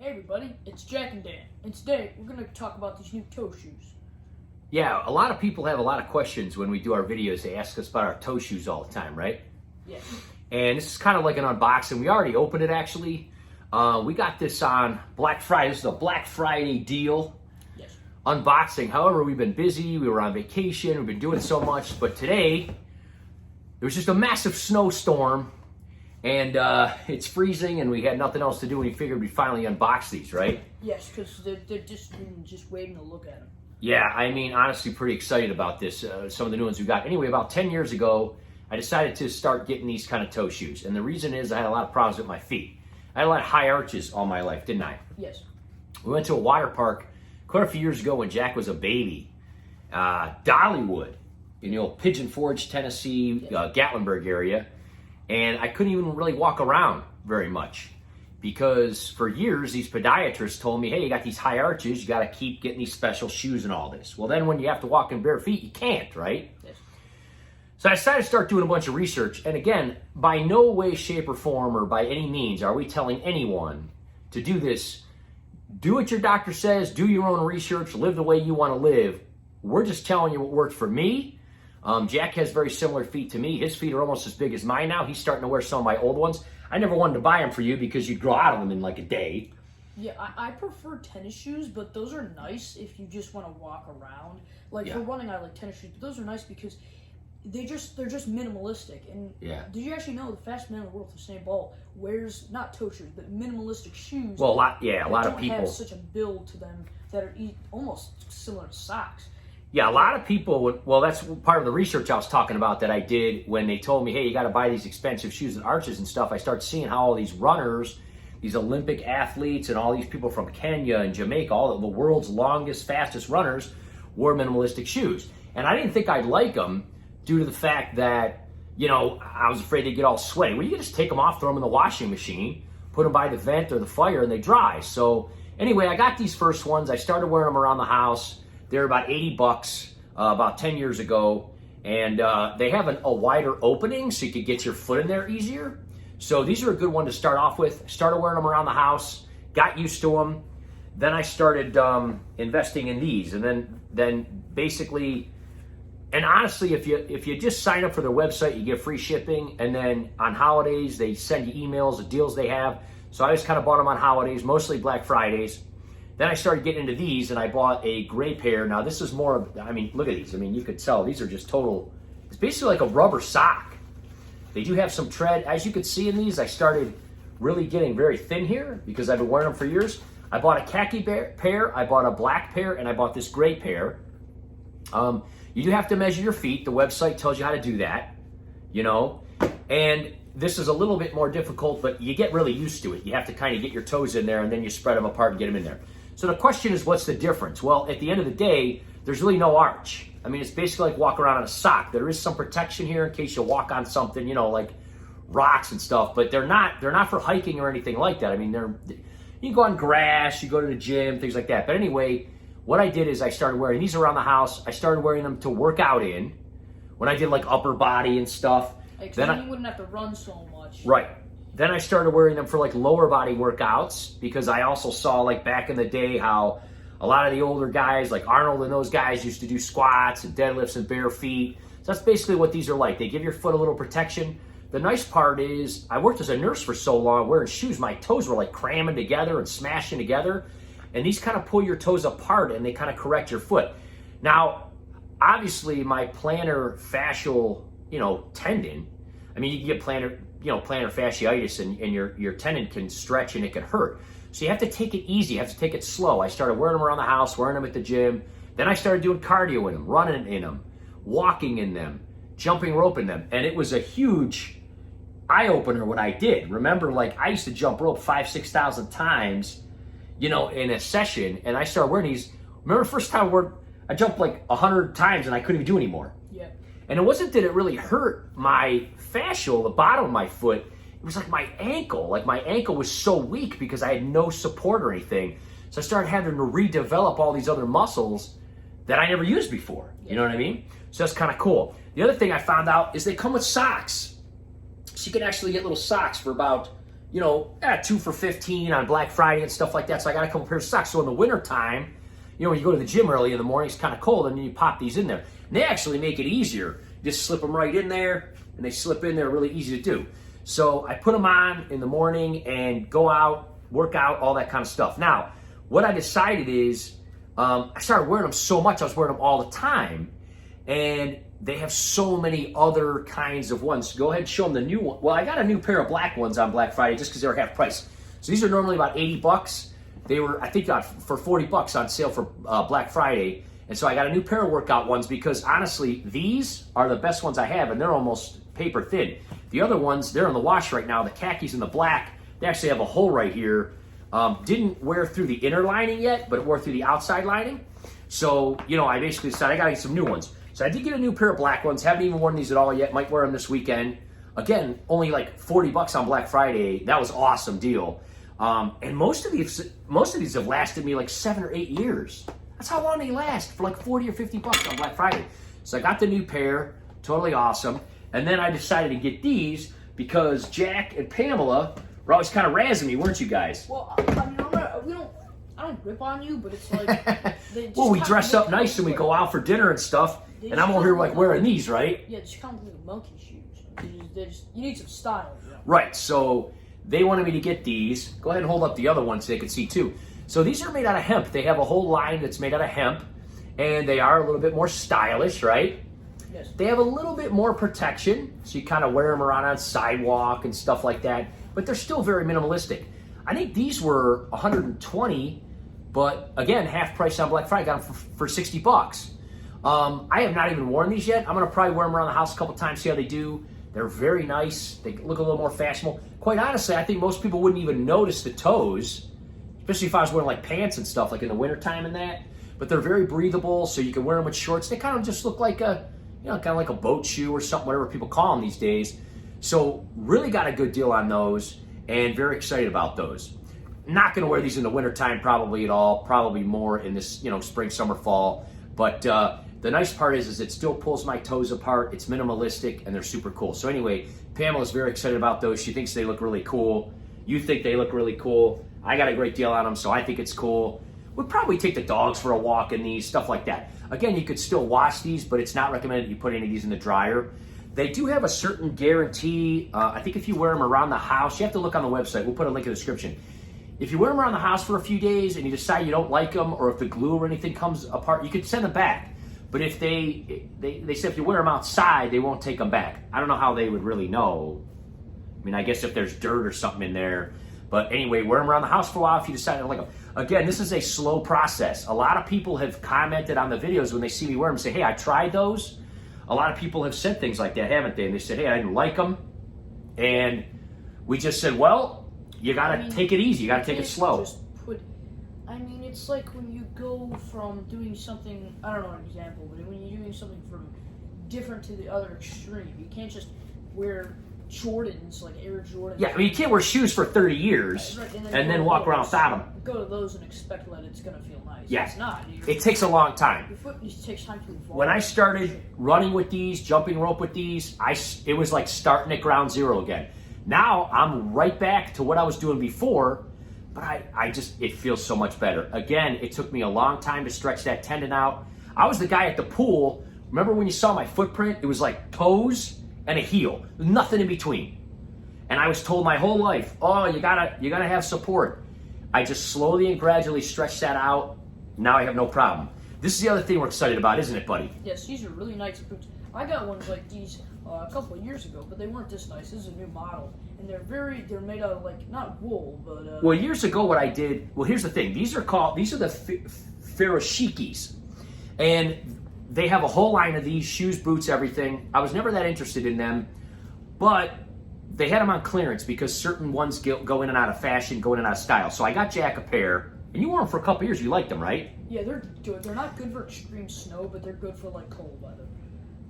Hey everybody, it's Jack and Dan, and today we're going to talk about these new toe shoes. Yeah, a lot of people have a lot of questions when we do our videos. They ask us about our toe shoes all the time, right? Yeah. And this is kind of like an unboxing. We already opened it, actually. We got this on Black Friday. This is a Black Friday deal. Yes. Unboxing. However, we've been busy. We were on vacation. We've been doing so much. But today, there was just a massive snowstorm. And it's freezing, and we had nothing else to do, and we figured we'd finally unbox these, right? Yes, because they're just waiting to look at them. Yeah, I mean, honestly, pretty excited about this. Some of the new ones we got. Anyway, about 10 years ago, I decided to start getting these kind of toe shoes. And the reason is I had a lot of problems with my feet. I had a lot of high arches all my life, didn't I? Yes. We went to a water park quite a few years ago when Jack was a baby. Dollywood, in the old Pigeon Forge, Tennessee, Gatlinburg area. And I couldn't even really walk around very much because for years these podiatrists told me, hey, you got these high arches, you got to keep getting these special shoes and all this. Well, then when you have to walk in bare feet, you can't, right? Yes. So I decided to start doing a bunch of research. And again, by no way, shape, or form, or by any means are we telling anyone to do this. Do what your doctor says, do your own research, live the way you want to live. We're just telling you what worked for me. Jack has very similar feet to me. His feet are almost as big as mine now. He's starting to wear some of my old ones. I never wanted to buy them for you because you'd grow out of them in like a day. Yeah, I prefer tennis shoes, but those are nice if you just want to walk around. Like for running, I like tennis shoes, but those are nice because they're just minimalistic. And did you actually know the fastest man in the world, Usain Bolt, wears not toe shoes but minimalistic shoes? Well, a lot of people have such a build to them that are almost similar to socks. Yeah, a lot of people, well, that's part of the research I was talking about that I did when they told me, hey, you got to buy these expensive shoes and arches and stuff. I started seeing how all these runners, these Olympic athletes, and all these people from Kenya and Jamaica, all the world's longest, fastest runners, wore minimalistic shoes. And I didn't think I'd like them due to the fact that, you know, I was afraid they'd get all sweaty. Well, you can just take them off, throw them in the washing machine, put them by the vent or the fire, and they dry. So anyway, I got these first ones. I started wearing them around the house. They're about $80 about 10 years ago, and they have a wider opening so you could get your foot in there easier. So these are a good one to start off with. Started wearing them around the house, got used to them. Then I started investing in these, and then basically, and honestly, if you just sign up for their website, you get free shipping, and then on holidays they send you emails, the deals they have. So I just kind of bought them on holidays, mostly Black Fridays. Then I started getting into these, and I bought a gray pair. Now, this is more of, I mean, look at these. I mean, you could tell these are just total, it's basically like a rubber sock. They do have some tread. As you could see in these, I started really getting very thin here because I've been wearing them for years. I bought a khaki pair, I bought a black pair, and I bought this gray pair. You do have to measure your feet. The website tells you how to do that, you know, and this is a little bit more difficult, but you get really used to it. You have to kind of get your toes in there, and then you spread them apart and get them in there. So the question is, what's the difference? Well, at the end of the day, there's really no arch. I mean, it's basically like walking around on a sock. There is some protection here in case you walk on something, you know, like rocks and stuff, but they're not for hiking or anything like that. I mean, you can go on grass, you go to the gym, things like that. But anyway, what I did is I started wearing these around the house. I started wearing them to work out in when I did like upper body and stuff. Then you wouldn't have to run so much. Right. Then I started wearing them for like lower body workouts because I also saw like back in the day how a lot of the older guys like Arnold and those guys used to do squats and deadlifts and bare feet. So that's basically what these are like. They give your foot a little protection. The nice part is I worked as a nurse for so long wearing shoes. My toes were like cramming together and smashing together. And these kind of pull your toes apart and they kind of correct your foot. Now, obviously my plantar fascial, you know, tendon, I mean, you can get plantar fasciitis and your tendon can stretch and it can hurt. So you have to take it easy. You have to take it slow. I started wearing them around the house, wearing them at the gym. Then I started doing cardio in them, running in them, walking in them, jumping rope in them. And it was a huge eye-opener what I did. Remember, like I used to jump rope 5,000 to 6,000 times, you know, in a session. And I started wearing these. Remember the first time I jumped like 100 times and I couldn't even do anymore. Yeah. And it wasn't that it really hurt my fascial, the bottom of my foot. It was like my ankle. Like my ankle was so weak because I had no support or anything. So I started having to redevelop all these other muscles that I never used before. You know what I mean? So that's kind of cool. The other thing I found out is they come with socks. So you can actually get little socks for about, 2 for $15 on Black Friday and stuff like that. So I got a couple pairs of socks. So in the wintertime, when you go to the gym early in the morning, it's kind of cold, and then you pop these in there. And they actually make it easier. You just slip them right in there, and they slip in there, really easy to do. So I put them on in the morning and go out, work out, all that kind of stuff. Now, what I decided is I started wearing them so much, I was wearing them all the time. And they have so many other kinds of ones. Go ahead and show them the new one. Well, I got a new pair of black ones on Black Friday just because they were half price. So these are normally about $80. They were, I think, for $40 on sale for Black Friday. And so I got a new pair of workout ones because, honestly, these are the best ones I have, and they're almost paper thin. The other ones, they're in the wash right now. The khakis and the black, they actually have a hole right here. Didn't wear through the inner lining yet, but it wore through the outside lining. So, I basically decided I got to get some new ones. So I did get a new pair of black ones. Haven't even worn these at all yet. Might wear them this weekend. Again, only like $40 on Black Friday. That was an awesome deal. And most of these have lasted me like 7 or 8 years. That's how long they last, for like $40 or $50 on Black Friday. So I got the new pair, totally awesome. And then I decided to get these because Jack and Pamela were always kind of razzing me, weren't you guys? Well, I mean, I don't rip on you, but it's like well, we dress up nice and we go out for dinner and stuff. And I'm over here like wearing these, right? Yeah, just kind of like monkey shoes. You need some style. Yeah. Right, so they wanted me to get these. Go ahead and hold up the other ones so they can see too. So these are made out of hemp. They have a whole line that's made out of hemp, and they are a little bit more stylish, right? Yes. They have a little bit more protection, so you kind of wear them around on sidewalk and stuff like that, but they're still very minimalistic. I think these were $120, but again, half price on Black Friday. Got them for $60. I have not even worn these yet. I'm going to probably wear them around the house a couple times, see how they do. They're very nice. They look a little more fashionable. Quite honestly, I think most people wouldn't even notice the toes, especially if I was wearing like pants and stuff, like in the wintertime and that. But they're very breathable, so you can wear them with shorts. They kind of just look like kind of like a boat shoe or something, whatever people call them these days. So really got a good deal on those, and very excited about those. Not going to wear these in the wintertime probably at all. Probably more in this, spring, summer, fall. But the nice part is it still pulls my toes apart. It's minimalistic, and they're super cool. So anyway, Pamela's very excited about those. She thinks they look really cool. You think they look really cool. I got a great deal on them, so I think it's cool. We'd probably take the dogs for a walk in these, stuff like that. Again, you could still wash these, but it's not recommended you put any of these in the dryer. They do have a certain guarantee. I think if you wear them around the house, you have to look on the website. We'll put a link in the description. If you wear them around the house for a few days and you decide you don't like them, or if the glue or anything comes apart, you could send them back. But if they say if you wear them outside, they won't take them back. I don't know how they would really know. I mean, I guess if there's dirt or something in there. But anyway, wear them around the house for a while if you decide to like them. Again, this is a slow process. A lot of people have commented on the videos when they see me wear them, say, hey, I tried those. A lot of people have said things like that, haven't they? And they said, hey, I didn't like them. And we just said, well, you got to take it easy. You got to take it slow. It's like when you go from doing something, I don't know an example, but when you're doing something from different to the other extreme, you can't just wear Jordans, like Air Jordans. Yeah, I mean, you can't wear shoes for 30 years and then walk around without them. Go to those and expect that it's going to feel nice. Yeah. It's not. It takes a long time. Your foot takes time to evolve. When I started running with these, jumping rope with these, it was like starting at ground zero again. Now I'm right back to what I was doing before, but it feels so much better. Again, it took me a long time to stretch that tendon out. I was the guy at the pool. Remember when you saw my footprint? It was like toes and a heel, nothing in between. And I was told my whole life, oh, you gotta have support. I just slowly and gradually stretched that out. Now I have no problem. This is the other thing we're excited about, isn't it, buddy? Yes, these are really nice boots. I got ones like these a couple of years ago, but they weren't this nice. This is a new model, and they're made out of like not wool, but. Well, years ago, what I did. Well, here's the thing. These are the Furoshikis, and they have a whole line of these shoes, boots, everything. I was never that interested in them, but they had them on clearance because certain ones go in and out of fashion, go in and out of style. So I got Jack a pair, and you wore them for a couple years. You liked them, right? Yeah, they're good. They're not good for extreme snow, but they're good for like cold weather.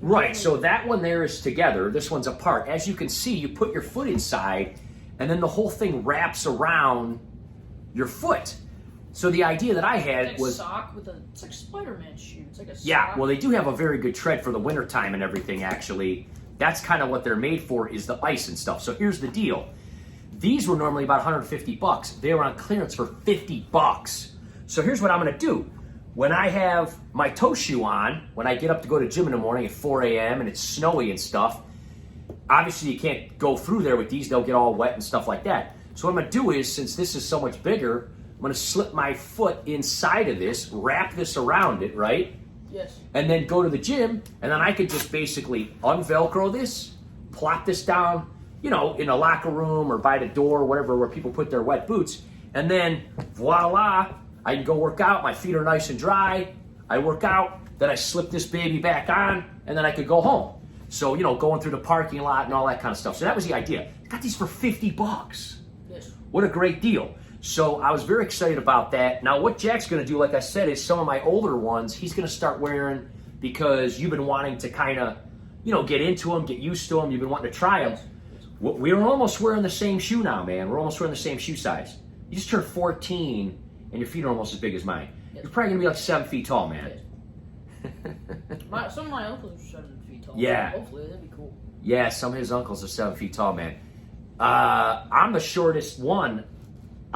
Right, so that one there is together. This one's apart. As you can see, you put your foot inside, and then the whole thing wraps around your foot. So the idea that I had was... It's like a sock it's like a Spider-Man shoe. It's like a sock. Yeah, well, they do have a very good tread for the wintertime and everything, actually. That's kind of what they're made for, is the ice and stuff. So here's the deal. These were normally about 150 bucks. They were on clearance for 50 bucks. So here's what I'm gonna do. When I have my toe shoe on, when I get up to go to gym in the morning at 4 a.m. and it's snowy and stuff, obviously you can't go through there with these. They'll get all wet and stuff like that. So what I'm gonna do is, since this is so much bigger, I'm gonna slip my foot inside of this, wrap this around it, right? Yes. And then go to the gym, and then I could just basically unvelcro this, plop this down, you know, in a locker room or by the door or whatever, where people put their wet boots. And then voila, I can go work out. My feet are nice and dry. I work out, then I slip this baby back on, and then I could go home. So, you know, going through the parking lot and all that kind of stuff. So that was the idea. I got these for 50 bucks. Yes. What a great deal. So I was very excited about that. Now what Jack's gonna do, like I said, is some of my older ones, he's gonna start wearing because you've been wanting to kind of, you know, get into them, get used to them. You've been wanting to try them. Yes. We're almost wearing the same shoe now, man. We're almost wearing the same shoe size. You just turned 14 and your feet are almost as big as mine. Yes. You're probably gonna be like 7 feet tall, man. Yes. Some of my uncles are 7 feet tall. Yeah. So hopefully that'd be cool. Yeah, some of his uncles are 7 feet tall, man. I'm the shortest one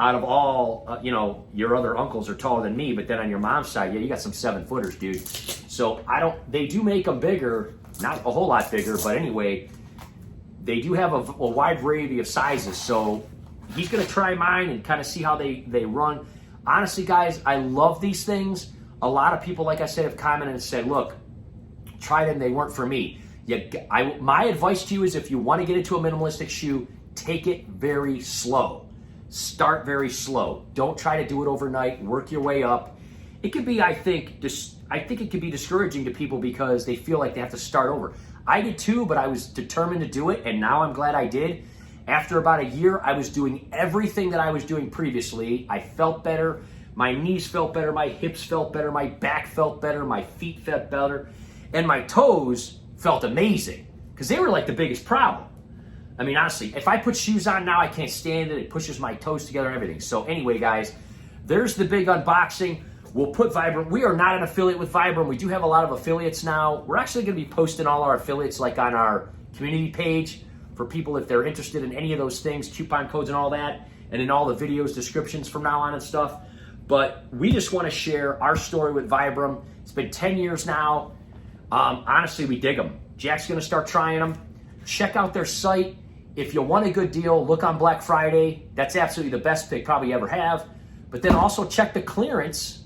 out of all, you know, your other uncles are taller than me, but then on your mom's side, yeah, you got some 7-footers, dude. So they do make them bigger, not a whole lot bigger, but anyway, they do have a wide variety of sizes. So he's going to try mine and kind of see how they run. Honestly, guys, I love these things. A lot of people, like I said, have commented and said, look, try them, they weren't for me. My advice to you is if you want to get into a minimalistic shoe, take it very slow. Start very slow. Don't try to do it overnight. Work your way up. It could be, I think it could be discouraging to people because they feel like they have to start over. I did too, but I was determined to do it, and now I'm glad I did. After about a year, I was doing everything that I was doing previously. I felt better. My knees felt better. My hips felt better. My back felt better. My feet felt better. And my toes felt amazing because they were like the biggest problem. I mean, honestly, if I put shoes on now, I can't stand it. It pushes my toes together and everything. So anyway, guys, there's the big unboxing. We'll put Vibram. We are not an affiliate with Vibram. We do have a lot of affiliates now. We're actually going to be posting all our affiliates like on our community page for people if they're interested in any of those things, coupon codes and all that, and in all the videos, descriptions from now on and stuff. But we just want to share our story with Vibram. It's been 10 years now. Honestly, we dig them. Jack's going to start trying them. Check out their site. If you want a good deal, look on Black Friday. That's absolutely the best pick probably ever have. But then also check the clearance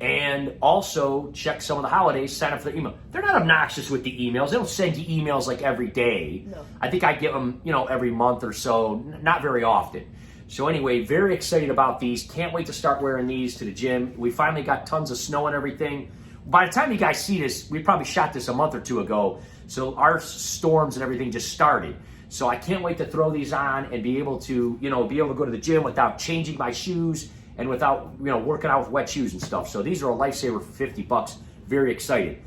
and also check some of the holidays. Sign up for the email. They're not obnoxious with the emails. They don't send you emails like every day. No. I think I get them, you know, every month or so, not very often. So anyway, very excited about these. Can't wait to start wearing these to the gym. We finally got tons of snow and everything. By the time you guys see this, we probably shot this a month or two ago. So our storms and everything just started. So I can't wait to throw these on and be able to, you know, go to the gym without changing my shoes and without, you know, working out with wet shoes and stuff. So these are a lifesaver for 50 bucks. Very excited.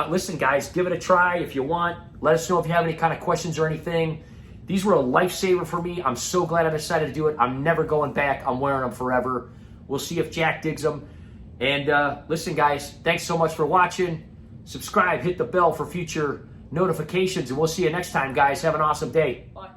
Listen, guys, give it a try if you want. Let us know if you have any kind of questions or anything. These were a lifesaver for me. I'm so glad I decided to do it. I'm never going back. I'm wearing them forever. We'll see if Jack digs them. And listen, guys, thanks so much for watching. Subscribe, hit the bell for future notifications, and we'll see you next time, guys. Have an awesome day. Bye.